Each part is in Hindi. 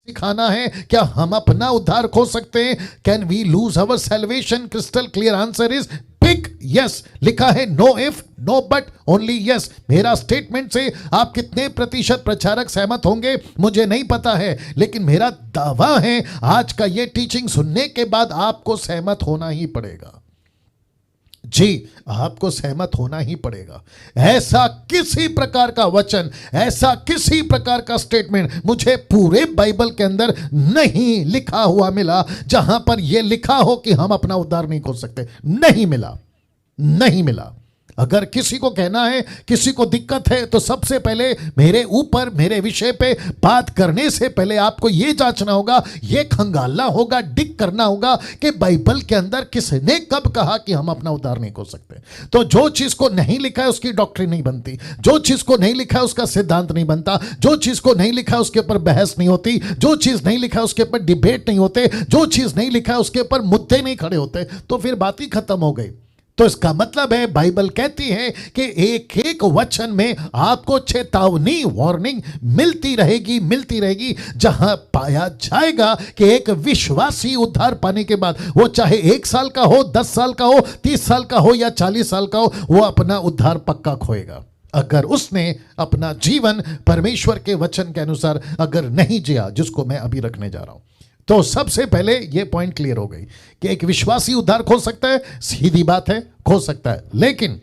सिखाना है, क्या हम अपना उद्धार खो सकते हैं? Can we lose our salvation? Crystal clear answer is big yes. लिखा है no if no but only yes. मेरा स्टेटमेंट से आप कितने प्रतिशत प्रचारक सहमत होंगे मुझे नहीं पता है, लेकिन मेरा दावा है आज का ये टीचिंग सुनने के बाद आपको सहमत होना ही पड़ेगा। जी, आपको सहमत होना ही पड़ेगा। ऐसा किसी प्रकार का वचन, ऐसा किसी प्रकार का स्टेटमेंट मुझे पूरे बाइबल के अंदर नहीं लिखा हुआ मिला जहां पर यह लिखा हो कि हम अपना उद्धार नहीं खोज सकते। नहीं मिला, नहीं मिला। अगर किसी को कहना है, किसी को दिक्कत है, तो सबसे पहले मेरे ऊपर, मेरे विषय पे बात करने से पहले आपको यह जांचना होगा, यह खंगालना होगा, डिग करना होगा कि बाइबल के अंदर किसने कब कहा कि हम अपना उद्धार नहीं खोज सकते। तो जो चीज को नहीं लिखा है उसकी डॉक्ट्रिन नहीं बनती, जो चीज को नहीं लिखा है उसका सिद्धांत नहीं बनता, जो चीज को नहीं लिखा है उसके ऊपर बहस नहीं होती, जो चीज नहीं लिखा है उसके ऊपर डिबेट नहीं होते, जो चीज नहीं लिखा है उसके ऊपर मुद्दे नहीं खड़े होते, तो फिर बात ही खत्म हो गई। तो इसका मतलब है बाइबल कहती है कि एक एक वचन में आपको चेतावनी, वार्निंग मिलती रहेगी, जहां पाया जाएगा कि एक विश्वासी उद्धार पाने के बाद, वो चाहे 1 साल का हो, 10 साल का हो, 30 साल का हो या 40 साल का हो, वो अपना उद्धार पक्का खोएगा अगर उसने अपना जीवन परमेश्वर के वचन के अनुसार अगर नहीं जिया, जिसको मैं अभी रखने जा रहा हूं। तो सबसे पहले यह पॉइंट क्लियर हो गई कि एक विश्वासी उद्धार खो सकता है, सीधी बात है, खो सकता है, लेकिन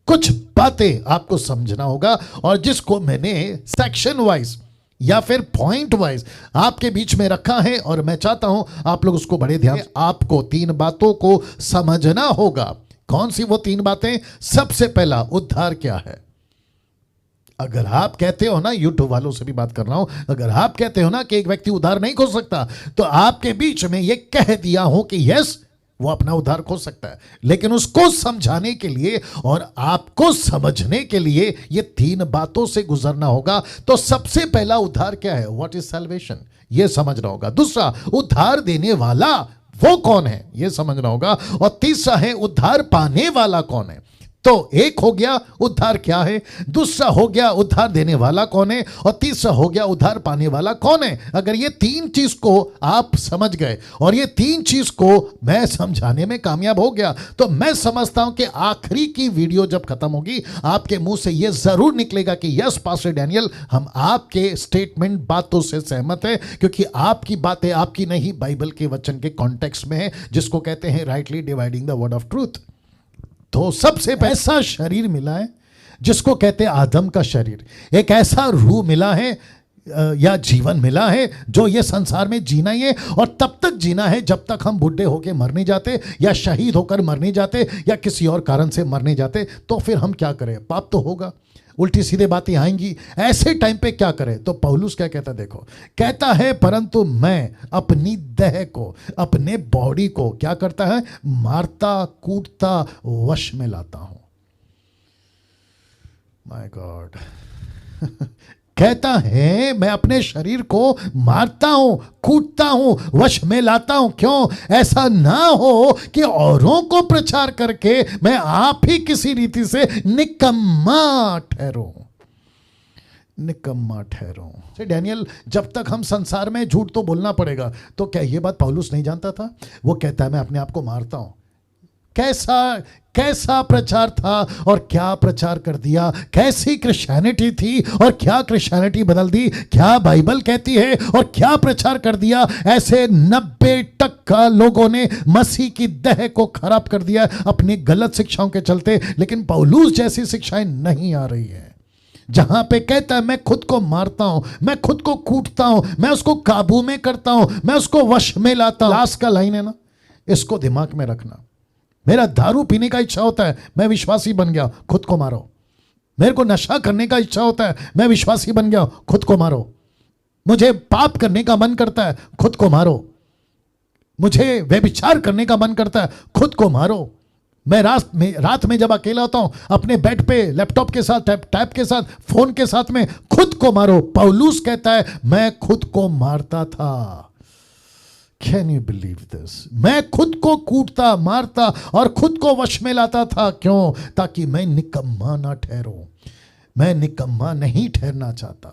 कुछ बातें आपको समझना होगा, और जिसको मैंने सेक्शन वाइज या फिर पॉइंट वाइज आपके बीच में रखा है, और मैं चाहता हूं आप लोग उसको बड़े ध्यान। आपको 3 बातों को समझना होगा। कौन सी वो 3 बातें? सबसे पहला, उद्धार क्या है। अगर आप कहते हो ना, यूट्यूब वालों से भी बात कर रहा हूं, अगर आप कहते हो ना कि एक व्यक्ति उद्धार नहीं खोज सकता, तो आपके बीच में यह कह दिया हो कि यस, वो अपना उद्धार खोज सकता है, लेकिन उसको समझाने के लिए और आपको समझने के लिए ये 3 बातों से गुजरना होगा। तो सबसे पहला, उद्धार क्या है, व्हाट इज सैल्वेशन, ये समझना होगा। दूसरा, उद्धार देने वाला वो कौन है, ये समझना होगा। और तीसरा है, उद्धार पाने वाला कौन है। तो एक हो गया उद्धार क्या है, दूसरा हो गया उद्धार देने वाला कौन है, और तीसरा हो गया उद्धार पाने वाला कौन है। अगर ये 3 चीज को आप समझ गए और ये 3 चीज को मैं समझाने में कामयाब हो गया, तो मैं समझता हूं कि आखिरी की वीडियो जब खत्म होगी, आपके मुंह से यह जरूर निकलेगा कि यस पास्टर डैनियल, हम आपके स्टेटमेंट, बातों से सहमत है, क्योंकि आपकी बातें आपकी नहीं, बाइबल के वचन के कॉन्टेक्स्ट में है, जिसको कहते हैं rightly dividing the word of truth. तो सबसे ऐसा शरीर मिला है जिसको कहते हैं आदम का शरीर, एक ऐसा रूह मिला है या जीवन मिला है जो ये संसार में जीना ही है, और तब तक जीना है जब तक हम बुढ़े होकर मर नहीं जाते, या शहीद होकर मर नहीं जाते, या किसी और कारण से मर नहीं जाते। तो फिर हम क्या करें, पाप तो होगा, उल्टी सीधे बातें आएंगी। ऐसे टाइम पे क्या करें? तो पौलुस क्या कहता है, देखो, कहता है परंतु मैं अपनी देह को, अपने बॉडी को क्या करता है, मारता, कूटता, वश में लाता हूं। माय गॉड कहता है मैं अपने शरीर को मारता हूं, कूटता हूं, वश में लाता हूं। क्यों? ऐसा ना हो कि औरों को प्रचार करके मैं आप ही किसी रीति से निकम्मा ठहरूं, निकम्मा ठहरूं। से डैनियल, जब तक हम संसार में झूठ तो बोलना पड़ेगा, तो क्या ये बात पौलुस नहीं जानता था? वो कहता है मैं अपने आप को मारता हूं। कैसा प्रचार था और क्या प्रचार कर दिया, कैसी क्रिश्चियनिटी थी और क्या क्रिश्चियनिटी बदल दी, क्या बाइबल कहती है और क्या प्रचार कर दिया। ऐसे 90% लोगों ने मसीह की देह को खराब कर दिया अपनी गलत शिक्षाओं के चलते, लेकिन पौलुस जैसी शिक्षाएं नहीं आ रही है, जहां पे कहता है मैं खुद को मारता हूं, मैं खुद को कूटता हूं, मैं उसको काबू में करता हूं, मैं उसको वश में लाता हूं। लास्ट का लाइन है ना, इसको दिमाग में रखना। मेरा दारू पीने का इच्छा होता है, मैं विश्वासी बन गया, खुद को मारो। मेरे को नशा करने का इच्छा होता है, मैं विश्वासी बन गया, खुद को मारो। मुझे पाप करने का मन करता है, खुद को मारो। मुझे व्यभिचार करने का मन करता है, खुद को मारो। मैं रात में जब अकेला होता हूं, अपने बेड पे लैपटॉप के साथ, टैब के साथ, फोन के साथ में, खुद को मारो। पौलुस कहता है मैं खुद को मारता था। Can you believe this? मैं खुद को कूटता, मारता और खुद को वश में लाता था। क्यों? ताकि मैं निकम्मा ना ठहरूं। मैं निकम्मा नहीं ठहरना चाहता।